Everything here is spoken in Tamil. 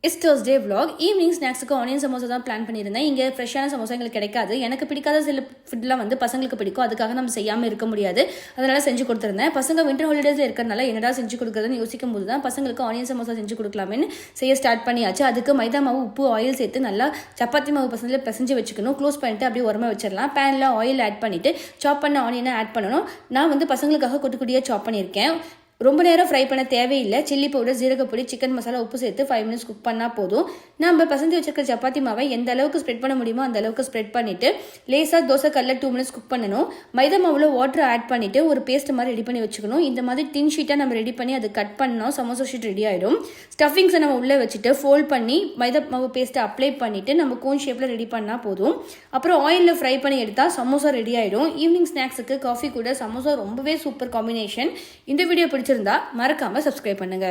It's Thursday vlog. ஈவினிங் ஸ்நாக்ஸுக்கு ஆனியன் சமோசா தான் பிளான் பண்ணியிருந்தேன். இங்கே ஃப்ரெஷ்ஷான சமோசா எங்களுக்கு கிடைக்காது. எனக்கு பிடிக்காத சில ஃபுட்லாம் வந்து பசங்களுக்கு பிடிக்கும். அதுக்காக நம்ம செய்யாமல் இருக்க முடியாது. அதனால் செஞ்சு கொடுத்துருந்தேன். பசங்க வின்டர் ஹாலிடேஸில் இருக்கிறனால என்னடா செஞ்சு கொடுக்குறதுன்னு யோசிக்கும் போது தான் பசங்களுக்கு ஆனியன் சமோசா செஞ்சு கொடுக்கலாமேன்னு செய்ய ஸ்டார்ட் பண்ணியாச்சு. அதுக்கு மைதா மாவு, உப்பு, ஆயில் சேர்த்து நல்லா சப்பாத்தி மாவு பசங்களை பிசைஞ்சு வச்சுக்கணும். க்ளோஸ் பண்ணிட்டு அப்படியே உரமா வச்சிடலாம். பேனில் ஆயில் ஆட் பண்ணிவிட்டு சாப் பண்ண ஆனியனை ஆட் பண்ணணும். நான் வந்து பசங்களுக்காக குட்டி குட்டியாக சாப் பண்ணியிருக்கேன். ரொம்ப நேரம் ஃப்ரை பண்ண தேவையில்லை. சில்லி பவுடர், ஜீரகப்பொடி, சிக்கன் மசாலா, உப்பு சேர்த்து 5 மினிட்ஸ் குக் பண்ணால் போதும். நம்ம பசங்க வச்சிருக்க சப்பாத்தி மாவை எந்த அளவுக்கு ஸ்ப்ரெட் பண்ண முடியுமோ அந்த அளவுக்கு ஸ்ப்ரெட் பண்ணிவிட்டு லேசாக தோசை கல்லில் 2 மினிட்ஸ் குக் பண்ணணும். மைதா மாவில் வாட்டர் ஆட் பண்ணிவிட்டு ஒரு பேஸ்ட் மாதிரி ரெடி பண்ணி வச்சுக்கணும். இந்த மாதிரி தின் ஷீட்டாக நம்ம ரெடி பண்ணி அது கட் பண்ணோம். சமோசா ஷீட் ரெடி ஆகிடும். ஸ்டஃபிங்ஸை நம்ம உள்ளே வச்சுட்டு ஃபோல்ட் பண்ணி மைதா மாவு பேஸ்ட்டை அப்ளை பண்ணிவிட்டு நம்ம கோன் ஷேப்பில் ரெடி பண்ணால் போதும். அப்புறம் ஆயிலில் ஃப்ரை பண்ணி எடுத்தால் சமோசா ரெடி ஆகிடும். ஈவினிங் ஸ்நாக்ஸுக்கு காஃபி கூட சமோசா ரொம்பவே சூப்பர் காம்பினேஷன். இந்த வீடியோ பிடிச்சிருந்தா மறக்காம சப்ஸ்கிரைப் பண்ணுங்க.